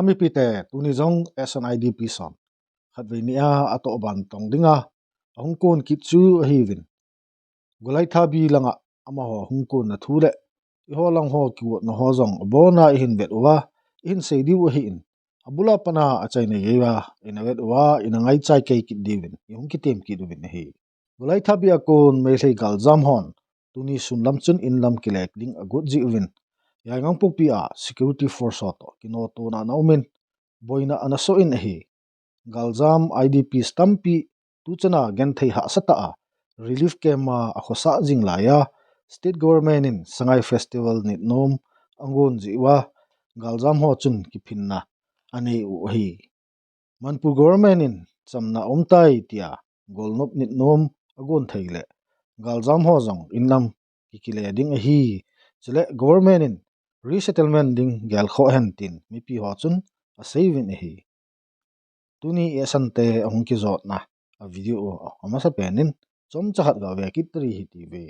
nami pite tuni zong SNIDP son khatve nia ato ban tong dinga hongkon kitchu hivin golai thabi langa ama ho hongkon na thule I ho lang ho kiwo na ho zong bona ihin vet wa ihin seidi wa hi in abula pana achai na yewa ina vet wa ina ngai chai kai kit divin yong kitem ki duvin hi golai thabi akon me sei gal jam hon tuni sunlam chun in lam kilek ding agot ji win ya ngang pupi a security force to kino to na naumen boina anaso in hi galjam IDP stampi tu chana gen thei ha sata a relief camp ma akhosa jing la ya state government in sangai festival ni nom angon jiwa galjam ho chun ki phinna ani u hi manpur government in chamna omtai tia golnop ni nom agon theile galjam ho jong inlam kikile ding hi chele government in resettlement ding gal kho hen tin mi pi ho chun a saving hi tuni esante ahung ki zot na a video amasa penin chom chahat ga ve kitri hi ti ve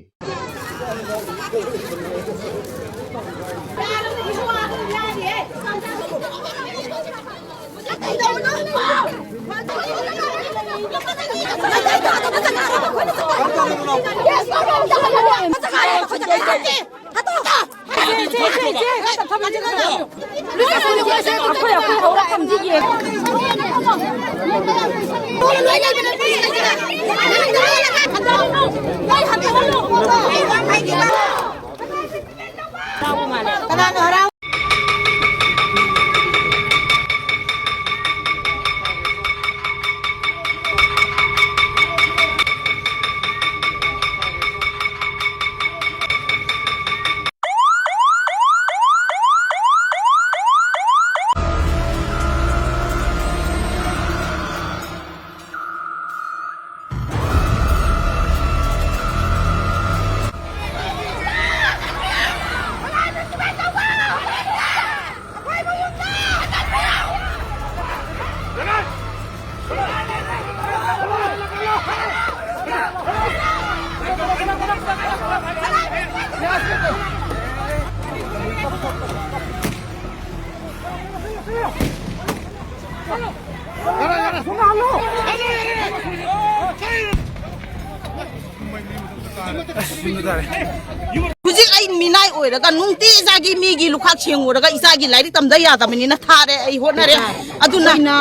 Hujik ai minai oiraga nungti jagi migi lukhak chenguraga isagi lairi tamda ya tamani na thare ai honare aduna na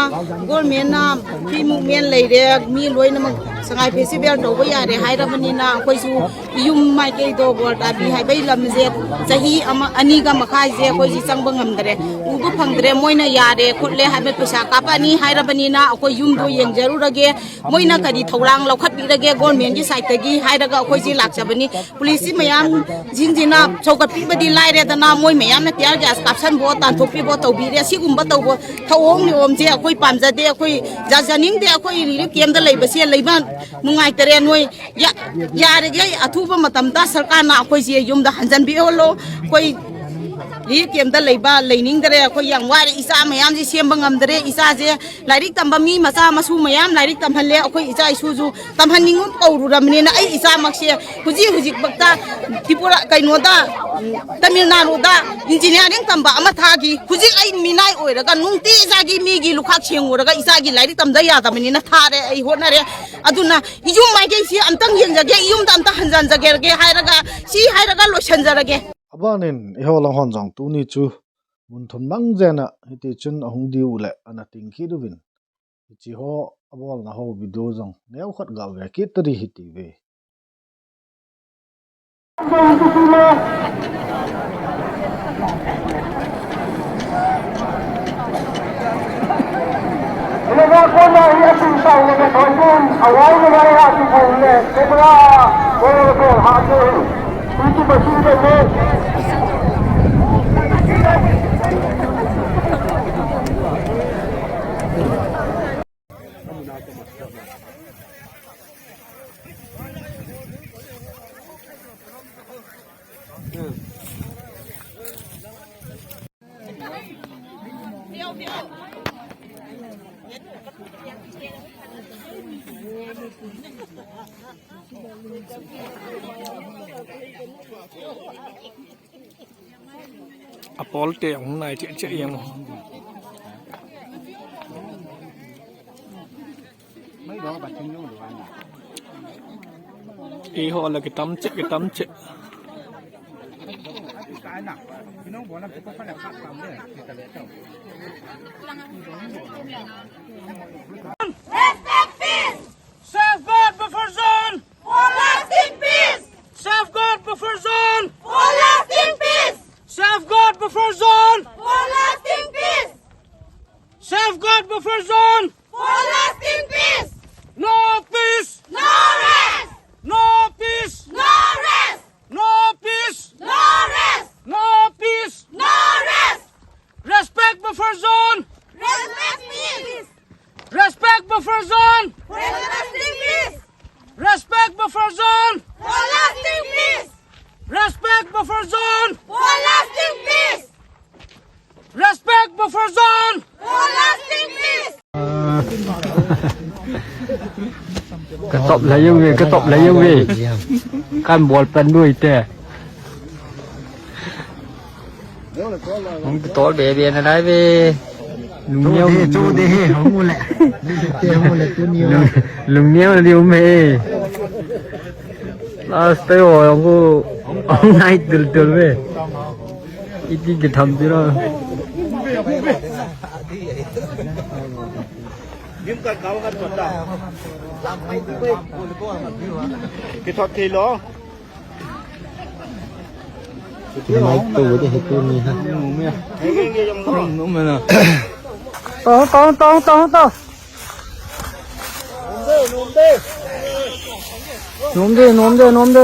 government na fi movement leire mi loina sangai festival do ba yare hairamani na koisu yum mai ke do borda bi hai bai lamje sahi ani ga makhai je koi ji changbang ngamdare ubu phangdre moina yare khotle habe pesa kapani hairamani na koi yum do yeng jarurage moina kadi thorang lokhat birage government gi side gi hairaga koi ji lakchabani police mayam jingjina chokat pi badi laire dana moi mayam na tiar gas caption bo tan thopi bo to bire sigumba to bo thawong ni om je koi pamjade koi jajaning de koi ri kem da leiba se leiba nungai tere noi ya re athuba matam da sarkar na koi je yum da hanjan bi holo koi ri kem da leiba leining dare koi yang ware isa mayam ji semba ngam dare isa je lairik tamba mi macha masu mayam lairik tamhalle koi isa isuju tamhaningu pauru ramni na ai isa makse huji bakta tipura kaino da Tamil Nadu da engineering tamba ama thagi huji ai minai oiraga nungti jagi migi lukhak chenguraga isagi lairi tamda ya tamani na thare ai honare aduna ijum mai ge si amtang yenjage iyum da amta hanjan jage ge hairaga si hairaga losan jarage abanin iholang hon jong tuni chu munthum nang jena hiti chun ahung di ule ana tingki duvin chi ho abol na ho video jong neu khat ga ve kitri hiti ve Apol te ang nai che che yang Iho là cái tấm chết Safeguard buffer zone for lasting peace. Safeguard buffer zone for lasting peace. Safeguard buffer zone for lasting peace. Safeguard buffer zone for lasting peace. No peace. No rest. No peace. No rest. No peace. No rest. No peace. No rest. Respect buffer zone. Respect peace. Respect buffer zone. For lasting peace. Respect buffer zone. For lasting peace. Respect buffer zone. For lasting peace. Respect buffer zone. For lasting peace. cái tọp lấy yêu về căn bọt phần đuôi tè không tối bé bé là đấy về lùng nhau chú đi không mua lẹ lùng nhau là điều mê last tới rồi ông này từ về ít đi cái thầm chứ đó cái thoát thì lo máy tù thì hết tù này ha đúng rồi nè to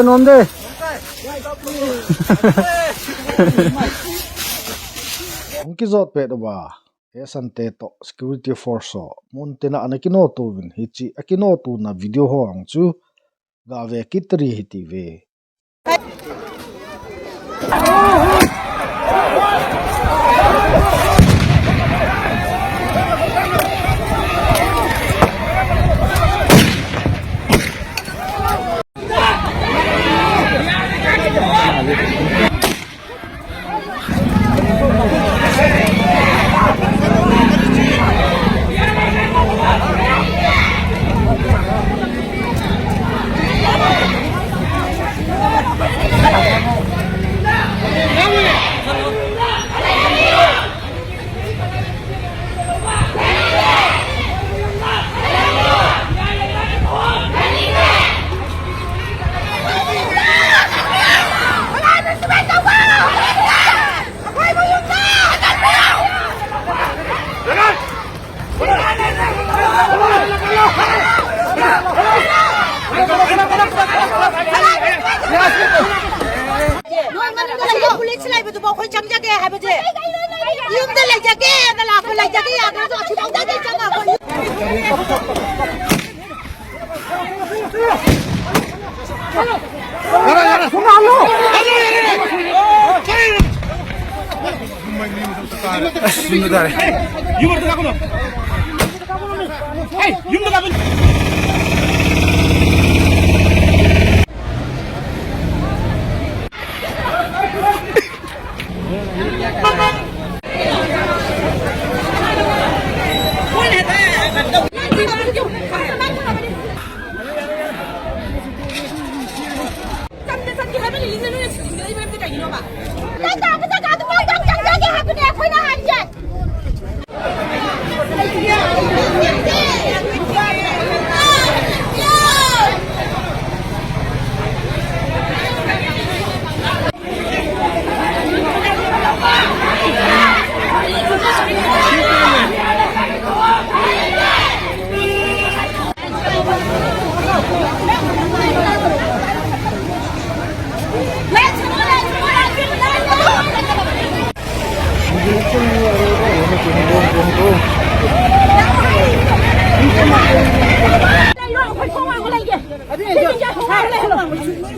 nôm đi ông kia giọt pe đó ba esante to security force montena anakino to vin hichi akino tu na video ho ang chu ga ve kitri hiti ve Hãy subscribe cho kênh Ghiền Mì Gõ để không bỏ lỡ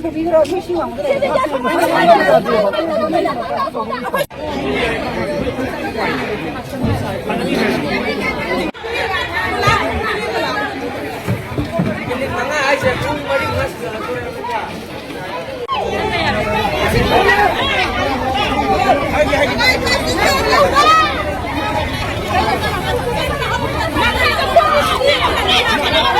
những video hấp dẫn.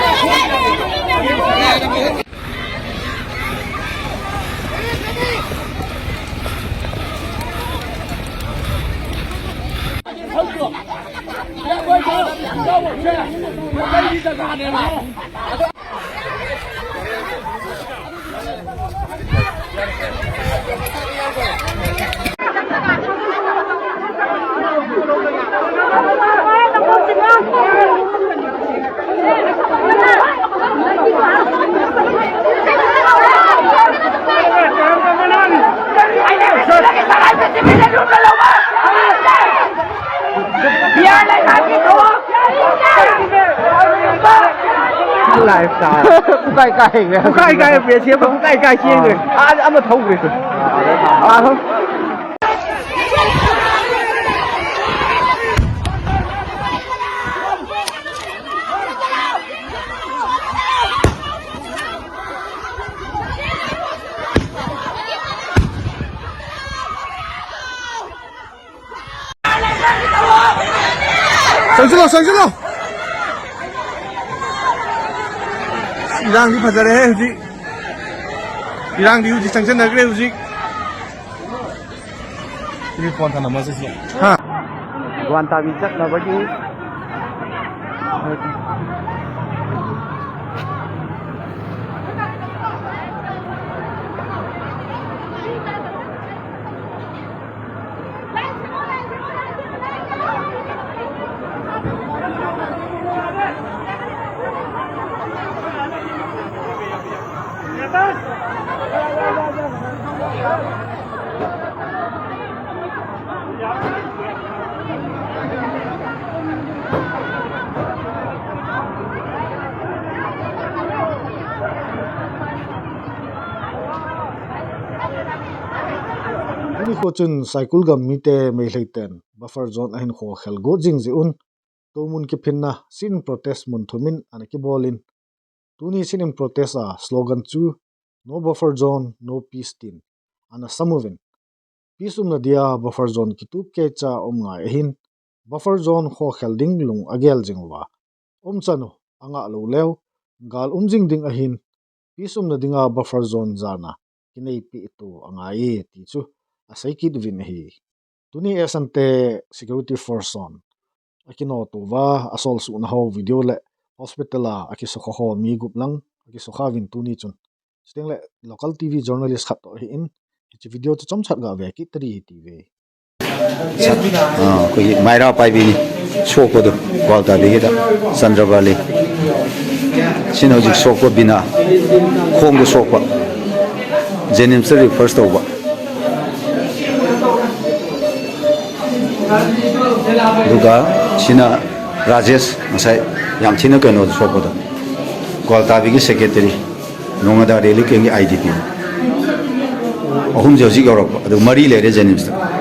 lại sao cay cay về chiếm không cay cay chiên người ăn mà thấu người không 上去了！Ilang di pasar eh uji, ilang di uji sanction negeri uji. Ini konten nama sih. Ha. Guanta bincang lah bagi. Ini ko chun cycle gam mite mai leiten buffer zone ahin kho khel go jing ji un tomun ki phinna sin protest mun thumin anaki bolin tuni sin protest a slogan chu no buffer zone no peace tin ana samovin peace na dia buffer zone ki tu ke cha nga ahin buffer zone kho khel ding lung agel jingwa chano anga lo lew gal jing ding ahin peace na dinga buffer zone zana kinai pi tu anga ye ti chu asai ki duvin hi tuni esante security force on akino to wa asol su na ho video le hospital a akiso kho mi gup lang akiso kha win tuni chun steng le local tv journalist khat to hi in chi video chu chom chat ga ve ki tri tv ko maira pai bi shoko do kwalta bi da sandrabali sin hojik shoko bina khom go shokwa jenim sari first over duga sina rajesh masai yam thina kano shoko do kwalta bi gi secretary nongada reli ke gi idp ahum joji yorok adu mari le re jenim sari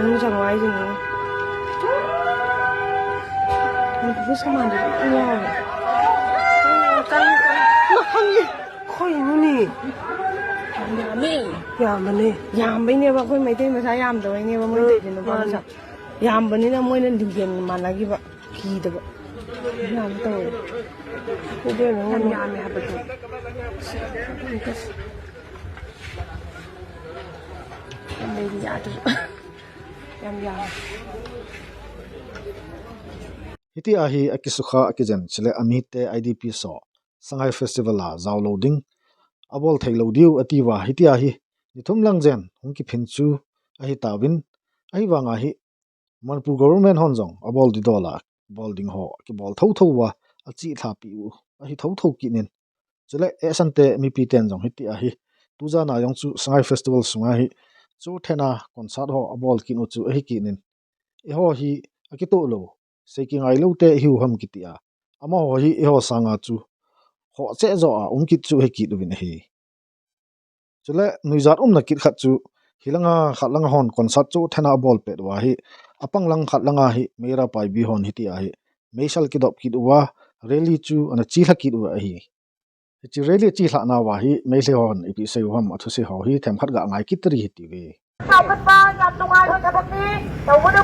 Ano siya ngayon din eh. Hindi sa mga dito. Kayo. Nakangin. Koy mo ni. Yaman eh. Yaman niya ba? Koy may tayo masaya yaman daw. Niya ba mo tayo din ba? Yaman niya mo yung nandigyan naman lagi ba? Kita ba? Yaman daw. Hindi na nga yaman niya ba ito? Hindi niya ito. hiti ahi akisukha akijen chile amite idp so sangai festival la zaw loading abol thailo diu atiwa hiti ahi nithum langjen hungki phinchu ahi tawin ahi wanga hi manipur government honjong abol di dola bolding ho ki bol tho wa achi thapi u ahi tho kinin chile esante mi pi ten jong hiti ahi tuja na yong chu sangai festival sunga hi chu thena concert ho abol kin u chu ahi kinin e ho hi akito lo seking ai lo te hiu ham kitia ama ho hi e ho sanga chu ho che zo a kit chu he ki du bin hi chule nuizat na kit khat chu hilanga khatlanga hon concert chu thena bol pe wa hi apang lang khatlanga hi mera pai bi hon hi ti a hi meisal ki dop ki duwa rally chu ana chi hla ki duwa hi chi rally chi hla na wa hi meile hon ipi sei hom athu se ho hi them khat ga ngai ki tri hi ti ve Chào cất ba, nhằm tung ai thôi thập đi. Đầu quân đô,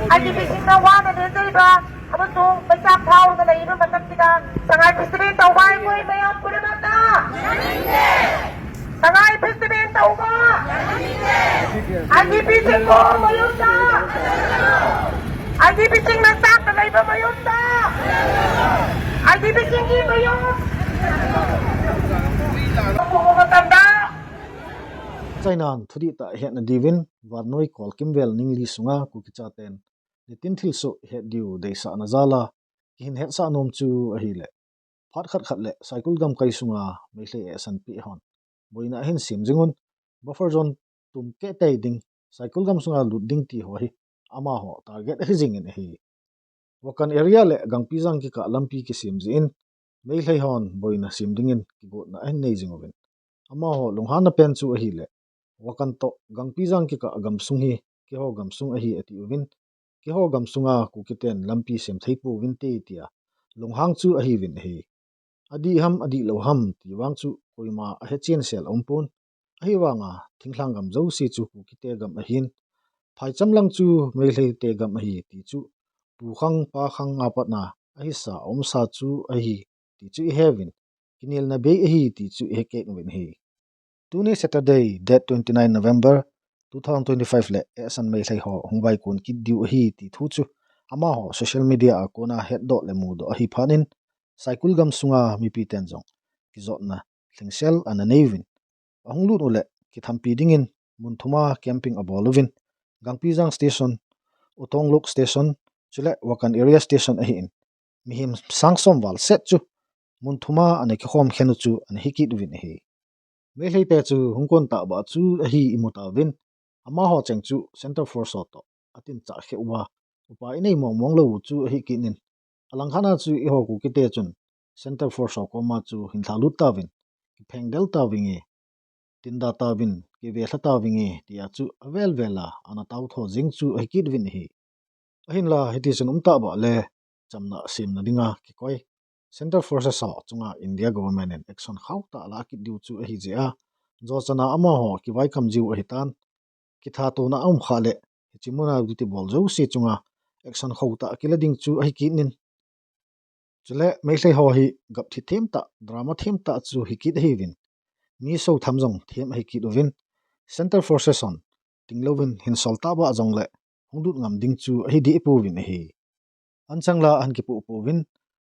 anh đi sinh ra hoa để đến đây ba. Anh xuống, bây giờ thao cái này nó bắt tập kita. Sang ai festival tàu vai mui mấy ông quân đô ta. Sang ai festival tàu ba. Anh đi sinh cô mấy ông ta. Anh đi sinh là sát cái này mấy ông ta. Anh đi sinh gì mấy ông. Không có tâm đó. Chainan thudi ta het na divin war noi kol kimvel ningli sunga ku ki chaten ni tin thil so het diu de sa na zala hin het sa nom chu a hi le phat khat khat le cycle gam kai sunga me hle e san pi hon boina hin sim jingun buffer zone tum ke tai ding cycle gam sunga lut ding ti ho hi ama ho target hi jing in hi wakan area le gangpi jang ki ka lampi ki sim jin me hle hon boina sim ding in ki go na hin nei jingovin ama ho lunghan na pen chu a hi le wakan to gangpi jang ki ka gam sung hi ki ho gam sung a hi ati win ki ho gam sunga ku ki ten lampi sem thei pu win te tia longhang chu a hi win hi adi ham adi lo ham ti wang chu koima a he chen sel ompun a hi wanga thingthlang gam zo si chu ku ki te gam a hin phai chamlang chu mei hlei te gam a hi ti chu pu khang pa khang nga pat na a hi sa om sa chu a hi ti chu i hevin kinil na be a hi ti chu he ke win hi Tuni Saturday, date 29 November 2025 le esan mai hlai ho hongbai kun ki diu hi ti thu chu ama ho social media a kona head do le mu do hi phanin cycle gam sunga mi pi ten jong ki zot na thlingsel an nevin ahung lu le ki thampi dingin mun thuma camping abolovin gangpi jang station utong lok station chule wakan area station a hi in mi him sangsom wal set chu mun thuma ane ki khom khenu chu an hi ki win hi me hlei te chu hungkon ta ba chu a hi imuta win ama ho cheng chu center for so to atin cha khe wa upa inei mong mong lo chu a hi kinin alang khana chu i ho ku ki te chun center for so ko ma chu hin thalu ta win ki pheng del ta wingi tin da ta win ki ve thla ta wingi tia chu avel vela ana tau tho jing chu a ki win hi ahin la heti chun umta ba le chamna sim na dinga ki koi Center for sa chunga India government and action khau ta la ki diu chu hi je a zo chana ama ho ki vai kam jiu hi tan ki tha to na khale chimuna duti bol zo se chunga action khau ta ki la ding chu hi ki nin chule mai hlei ho hi gap thi them ta drama them ta chu hi ki hi win mi so tham jong them hi ki do win Center for Session tinglovin hin solta ba jong le hungdut ngam ding chu hi di pu win hi anchangla an ki pu win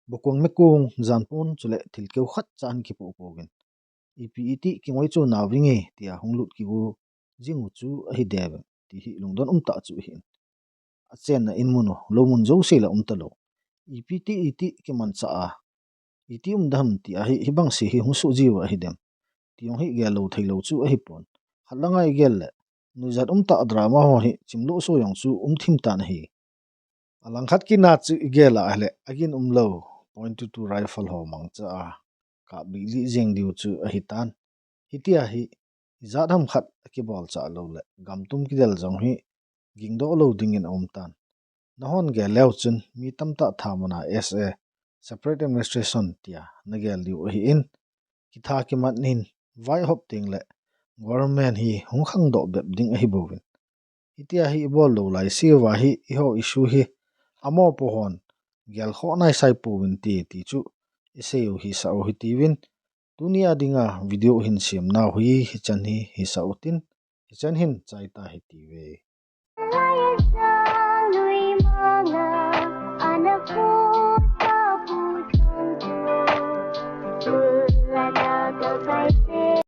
bokong mekung zanpon chule thilkeu khat chan ki pu win epet ki ngoi chu na wingi tia honglut ki bu jingu chu a hi dev ti hi lungdon umta chu hi a chen na inmuno lomun zo se la umta lo epet ki man cha a dam ti a hi bang si hi hungsu jiwa hi dem tiong hi gelo thailo chu a hi pon khalanga i gel le nuzat umta drama ho hi chimlo so yong chu thim ta na hi alangkhat ki na chu igela ahle agin umlo .22 rifle ho mangcha ka bili jeng diu chu a hitan hitia hi zadham khat ki bol cha lo le gamtum ki del jong hi gingdo lo ding in omtan nahon ge lew chun mi tamta thamana sa separate administration tia nagel diu hi in ki tha ki man nin vai hop ting le government hi hungkhang do beb ding a hi bowin hitia hi bol lo lai si wa hi I ho issue hi amo pohon gel kho nai sai pu win ti chu iseu hi sa o hi ti win dunia dinga video hin siam na hui hi chan hi sa utin hi chan hin chai ta hi ti we